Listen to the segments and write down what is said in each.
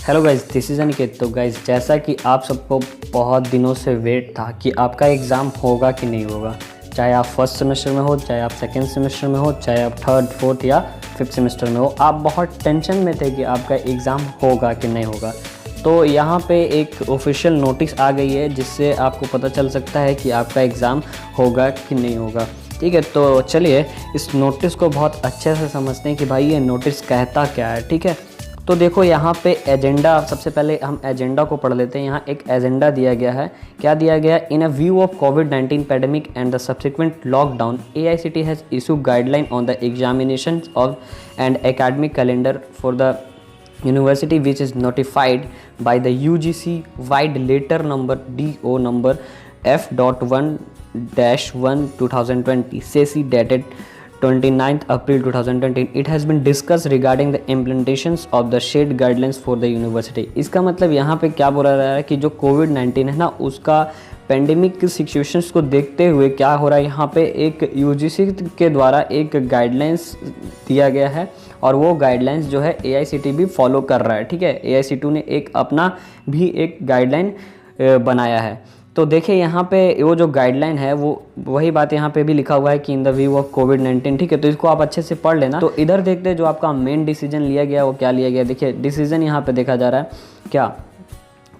Hello guys, this is Aniket. तो guys, जैसा कि आप सबको बहुत दिनों से वेट था कि आपका एग्ज़ाम होगा कि नहीं होगा, चाहे आप फर्स्ट सेमेस्टर में हो, चाहे आप सेकेंड सेमेस्टर में हो, चाहे आप थर्ड फोर्थ या फिफ्थ सेमेस्टर में हो, आप बहुत टेंशन में थे कि आपका एग्ज़ाम होगा कि नहीं होगा। तो यहाँ पे एक ऑफिशियल नोटिस आ गई है जिससे आपको पता चल सकता है कि आपका एग्ज़ाम होगा कि नहीं होगा। ठीक है, तो चलिए इस नोटिस को बहुत अच्छे से समझते हैं कि भाई ये नोटिस कहता क्या है। ठीक है, तो देखो यहाँ पे एजेंडा, सबसे पहले हम एजेंडा को पढ़ लेते हैं। यहाँ एक एजेंडा दिया गया है। क्या दिया गया है? इन अ व्यू ऑफ कोविड-19 pandemic and the subsequent lockdown, AICTE has issued guideline on the examination of and academic calendar for the university which is notified by the UGC wide letter number DO number F.1-1 2020 CC dated 29th April 2020. It has been discussed regarding the implementations of the shared guidelines for the university. इसका मतलब यहाँ पे क्या बोला रहा है कि जो कोविड-19 है ना, उसका पेंडेमिक की सिचुएशंस को देखते हुए क्या हो रहा है, यहाँ पे एक UGC के द्वारा एक गाइडलाइंस दिया गया है और वो गाइडलाइंस जो है AICTE भी फॉलो कर रहा है। ठीक है, AICTE ने एक अपना भी एक गाइडलाइन बनाया है। तो देखिए यहाँ पे वो जो गाइडलाइन है वो वही बात यहाँ पे भी लिखा हुआ है कि इन द व्यू ऑफ कोविड-19। ठीक है, तो इसको आप अच्छे से पढ़ लेना। तो इधर देखते हैं जो आपका मेन डिसीजन लिया गया वो क्या लिया गया। देखिए डिसीजन यहाँ पे देखा जा रहा है क्या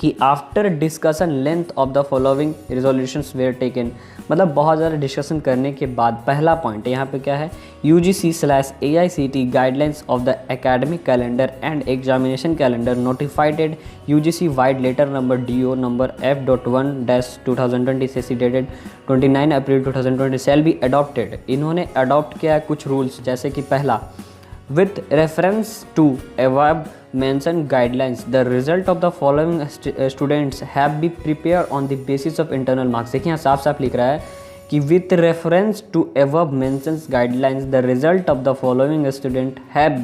कि after discussion length of the following resolutions where taken, मतलब बहुत ज़्यादा डिस्कशन करने के बाद पहला पॉइंट यहाँ पे क्या है, UGC/AICTE guidelines of the academic calendar and examination calendar notified UGC vide letter number DO number F.1-2020 CC dated 29 April 2020 shall be adopted. इन्होंने अडॉप्ट किया है कुछ रूल्स, जैसे कि पहला, with reference to above mentioned guidelines the result of the following students have been prepared on the basis of internal marks। देखिए यहाँ साफ साफ लिख रहा है कि with reference to above mentioned guidelines the result of the following student have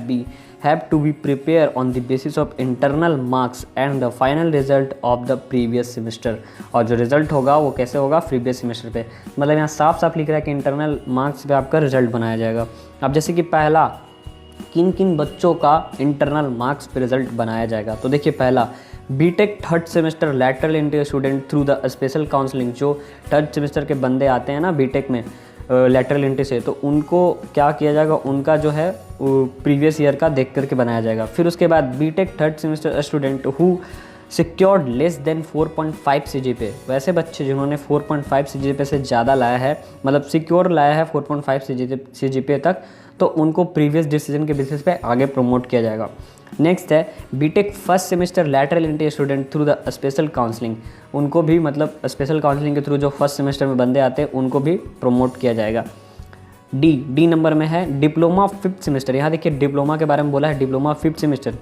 to be prepared on the basis of internal marks and the final result of the previous semester। और जो रिजल्ट होगा वो कैसे होगा, previous semester पे। मतलब यहाँ साफ साफ लिख रहा है कि इंटरनल मार्क्स पे आपका रिजल्ट बनाया जाएगा। अब जैसे कि पहला, किन किन बच्चों का इंटरनल मार्क्स पे रिजल्ट बनाया जाएगा, तो देखिए पहला, BTech third semester lateral entry student through the special counselling. जो थर्ड सेमेस्टर के बंदे आते हैं ना बीटेक में लैटरल एंट्री से, तो उनको क्या किया जाएगा, उनका जो है प्रीवियस ईयर का देख करके बनाया जाएगा। फिर उसके बाद BTech third semester student who secured less than 4.5 CGPA, वैसे बच्चे जिन्होंने 4.5 CGPA से ज़्यादा लाया है, मतलब सिक्योर लाया है 4.5 CGPA तक, तो उनको प्रीवियस डिसीजन के बेसिस पे आगे प्रमोट किया जाएगा। नेक्स्ट है BTech first semester lateral entry student through the special counselling, उनको भी मतलब स्पेशल काउंसलिंग के थ्रू जो फर्स्ट सेमेस्टर में बंदे आते हैं उनको भी प्रमोट किया जाएगा। डी नंबर में है डिप्लोमा फिफ्थ सेमेस्टर। यहाँ देखिए डिप्लोमा के बारे में बोला है, diploma fifth semester,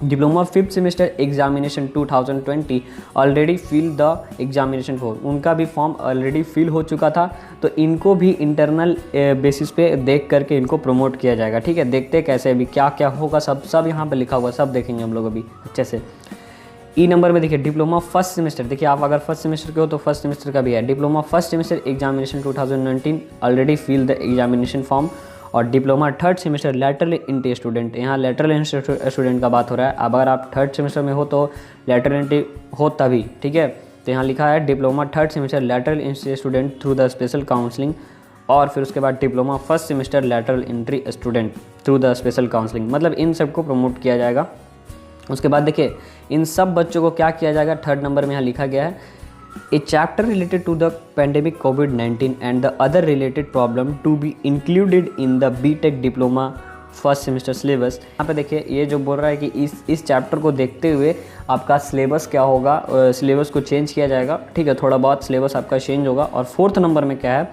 diploma fifth semester examination 2020 already fill the examination form, उनका भी फॉर्म ऑलरेडी फिल हो चुका था, तो इनको भी इंटरनल बेसिस पे देख करके इनको प्रमोट किया जाएगा। ठीक है, देखते हैं कैसे अभी क्या क्या होगा, सब यहाँ पे लिखा हुआ, सब देखेंगे हम लोग अभी अच्छे से। ई नंबर में देखिए डिप्लोमा फर्स्ट सेमेस्टर, देखिए आप अगर फर्स्ट सेमेस्टर के हो तो फर्स्ट सेमेस्टर का भी है। Diploma first semester examination 2019 already fill the examination form. और diploma third semester lateral entry student, यहाँ लैटरल एंट्री स्टूडेंट का बात हो रहा है। अब अगर आप थर्ड सेमेस्टर में हो तो लैटरल एंट्री हो तभी। ठीक है, तो यहाँ लिखा है diploma third semester lateral entry student through the special counselling, और फिर उसके बाद diploma first semester lateral entry student through the special counselling, मतलब इन सबको प्रमोट किया जाएगा। उसके बाद देखिए इन सब बच्चों को क्या किया जाएगा, थर्ड नंबर में यहाँ लिखा गया है A chapter related to the pandemic COVID-19 and the other related problem to be included in the BTech diploma first semester syllabus. यहाँ पे देखिए ये जो बोल रहा है कि इस चैप्टर को देखते हुए आपका सिलेबस क्या होगा, सिलेबस को चेंज किया जाएगा। ठीक है, थोड़ा बहुत सिलेबस आपका चेंज होगा। और फोर्थ नंबर में क्या है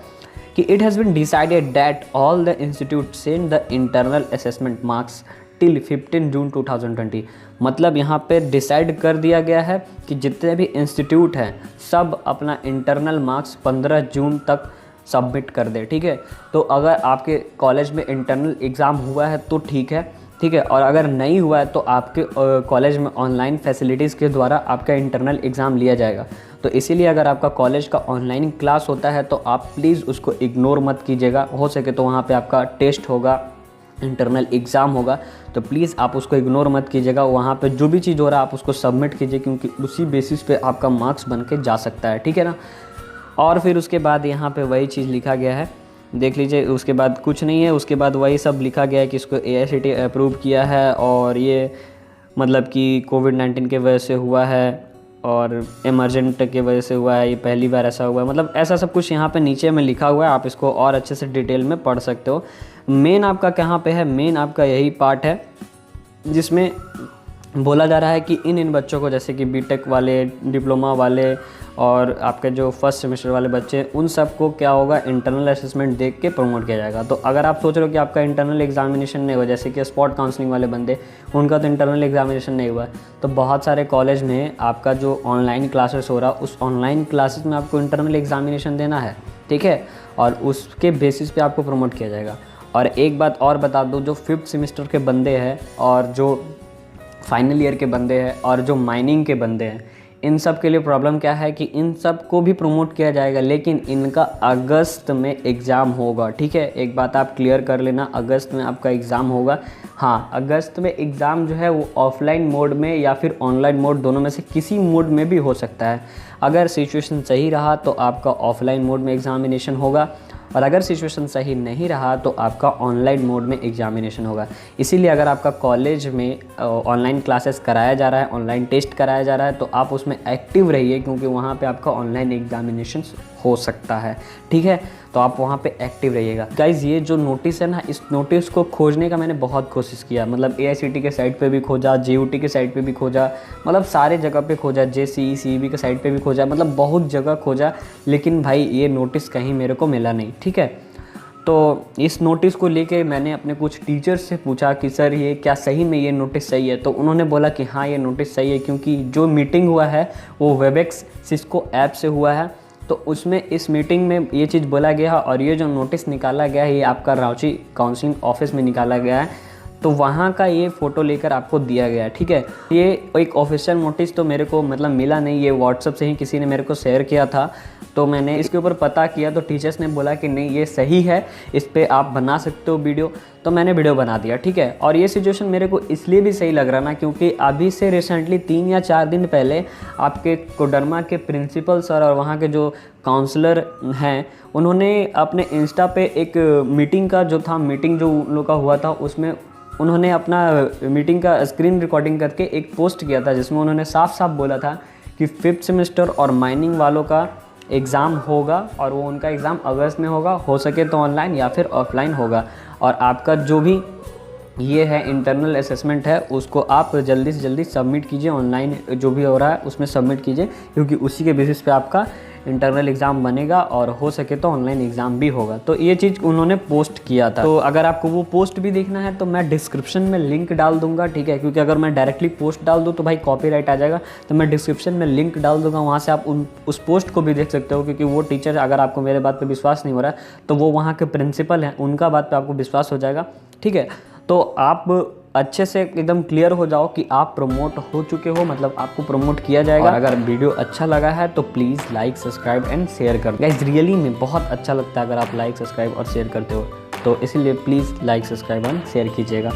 कि it has been decided that all the institute send the internal assessment marks till 15 June 2020, मतलब यहाँ पे डिसाइड कर दिया गया है कि जितने भी इंस्टीट्यूट हैं सब अपना इंटरनल मार्क्स 15 जून तक सबमिट कर दे। ठीक है, तो अगर आपके कॉलेज में इंटरनल एग्ज़ाम हुआ है तो ठीक है, ठीक है, और अगर नहीं हुआ है तो आपके कॉलेज में ऑनलाइन फैसिलिटीज़ के द्वारा आपका इंटरनल एग्ज़ाम लिया जाएगा। तो इसीलिए अगर आपका कॉलेज का ऑनलाइन क्लास होता है तो आप प्लीज़ उसको इग्नोर मत कीजिएगा। हो सके तो वहाँ पे आपका टेस्ट होगा इंटरनल एग्ज़ाम होगा, तो प्लीज़ आप उसको इग्नोर मत कीजिएगा। वहाँ पे जो भी चीज़ हो रहा है आप उसको सबमिट कीजिए, क्योंकि उसी बेसिस पे आपका मार्क्स बन के जा सकता है, ठीक है ना। और फिर उसके बाद यहाँ पे वही चीज़ लिखा गया है, देख लीजिए। उसके बाद कुछ नहीं है, उसके बाद वही सब लिखा गया है कि इसको AICTE अप्रूव किया है, और ये मतलब कि कोविड-19 के वजह से हुआ है और इमरजेंट के वजह से हुआ है, ये पहली बार ऐसा हुआ है, मतलब ऐसा सब कुछ यहाँ पे नीचे में लिखा हुआ है। आप इसको और अच्छे से डिटेल में पढ़ सकते हो। मेन आपका कहाँ पे है, मेन आपका यही पार्ट है जिसमें बोला जा रहा है कि इन बच्चों को, जैसे कि बीटेक वाले, डिप्लोमा वाले और आपके जो फर्स्ट सेमेस्टर वाले बच्चे, उन सबको क्या होगा, इंटरनल असेसमेंट देख के प्रमोट किया जाएगा। तो अगर आप सोच रहे हो कि आपका इंटरनल एग्जामिनेशन नहीं हुआ, जैसे कि स्पॉट काउंसलिंग वाले बंदे, उनका तो इंटरनल एग्जामिनेशन नहीं हुआ, तो बहुत सारे कॉलेज में आपका जो ऑनलाइन क्लासेस हो रहा, उस ऑनलाइन क्लासेस में आपको इंटरनल एग्जामिनेशन देना है, ठीक है, और उसके बेसिस पे आपको प्रमोट किया जाएगा। और एक बात और बता दूँ, जो 5th सेमेस्टर के बंदे हैं और जो फाइनल ईयर के बंदे हैं और जो माइनिंग के बंदे हैं, इन सब के लिए प्रॉब्लम क्या है कि इन सब को भी प्रमोट किया जाएगा, लेकिन इनका अगस्त में एग्ज़ाम होगा, ठीक है। एक बात आप क्लियर कर लेना, अगस्त में आपका एग्ज़ाम होगा। हाँ, अगस्त में एग्ज़ाम जो है वो ऑफलाइन मोड में या फिर ऑनलाइन मोड, दोनों में से किसी मोड में भी हो सकता है। अगर सिचुएशन सही रहा तो आपका ऑफलाइन मोड में एग्ज़ामिनेशन होगा, और अगर सिचुएशन सही नहीं रहा तो आपका ऑनलाइन मोड में एग्जामिनेशन होगा। इसीलिए अगर आपका कॉलेज में ऑनलाइन क्लासेस कराया जा रहा है, ऑनलाइन टेस्ट कराया जा रहा है, तो आप उसमें एक्टिव रहिए, क्योंकि वहाँ पे आपका ऑनलाइन एग्जामिनेशन हो सकता है, ठीक है। तो आप वहाँ पे एक्टिव रहिएगा। गाइज़, ये जो नोटिस है ना, इस नोटिस को खोजने का मैंने बहुत कोशिश किया, मतलब AICTE के साइट पे भी खोजा, JUT के साइट पे भी खोजा, मतलब सारे जगह पे खोजा, JCE CEB के साइट पे भी खोजा, मतलब बहुत जगह खोजा, लेकिन भाई ये नोटिस कहीं मेरे को मिला नहीं, ठीक है। तो इस नोटिस को लेके मैंने अपने कुछ टीचर्स से पूछा कि सर ये क्या सही में ये नोटिस सही है, तो उन्होंने बोला कि हाँ ये नोटिस सही है, क्योंकि जो मीटिंग हुआ है वो वेबएक्स सिस्को ऐप से हुआ है। तो उसमें इस मीटिंग में ये चीज़ बोला गया, और ये जो नोटिस निकाला गया है ये आपका रांची काउंसलिंग ऑफिस में निकाला गया है, तो वहाँ का ये फ़ोटो लेकर आपको दिया गया है, ठीक है। ये एक ऑफिशियल नोटिस तो मेरे को मतलब मिला नहीं, ये व्हाट्सएप से ही किसी ने मेरे को शेयर किया था, तो मैंने इसके ऊपर पता किया, तो टीचर्स ने बोला कि नहीं ये सही है, इस पर आप बना सकते हो वीडियो, तो मैंने वीडियो बना दिया, ठीक है। और ये सिचुएशन मेरे को इसलिए भी सही लग रहा ना, क्योंकि अभी से रिसेंटली 3 या 4 दिन पहले आपके कोडरमा के प्रिंसिपल सर और वहाँ के जो काउंसलर हैं, उन्होंने अपने इंस्टा पे एक मीटिंग का जो था, मीटिंग जो उन लोग का हुआ था, उसमें उन्होंने अपना मीटिंग का स्क्रीन रिकॉर्डिंग करके एक पोस्ट किया था, जिसमें उन्होंने साफ साफ बोला था कि 5th सेमेस्टर और माइनिंग वालों का एग्ज़ाम होगा, और वो उनका एग्ज़ाम अगस्त में होगा, हो सके तो ऑनलाइन या फिर ऑफलाइन होगा। और आपका जो भी ये है इंटरनल असेसमेंट है, उसको आप जल्दी से जल्दी सबमिट कीजिए, ऑनलाइन जो भी हो रहा है उसमें सबमिट कीजिए, क्योंकि उसी के बेसिस पे आपका इंटरनल एग्ज़ाम बनेगा, और हो सके तो ऑनलाइन एग्ज़ाम भी होगा। तो ये चीज़ उन्होंने पोस्ट किया था, तो अगर आपको वो पोस्ट भी देखना है तो मैं डिस्क्रिप्शन में लिंक डाल दूंगा, ठीक है, क्योंकि अगर मैं डायरेक्टली पोस्ट डाल दूँ तो भाई कॉपीराइट आ जाएगा, तो मैं डिस्क्रिप्शन में लिंक डाल दूंगा, वहाँ से आप उस पोस्ट को भी देख सकते हो, क्योंकि वो टीचर, अगर आपको मेरे बात पर विश्वास नहीं हो रहा है तो वो वहाँ के प्रिंसिपल हैं, उनका बात पर आपको विश्वास हो जाएगा, ठीक है। तो आप अच्छे से एकदम क्लियर हो जाओ कि आप प्रमोट हो चुके हो, मतलब आपको प्रमोट किया जाएगा। और अगर वीडियो अच्छा लगा है तो please like, subscribe and share कर। गाइस, रियली में बहुत अच्छा लगता है अगर आप लाइक, सब्सक्राइब और शेयर करते हो, तो इसीलिए please like, subscribe and share कीजिएगा।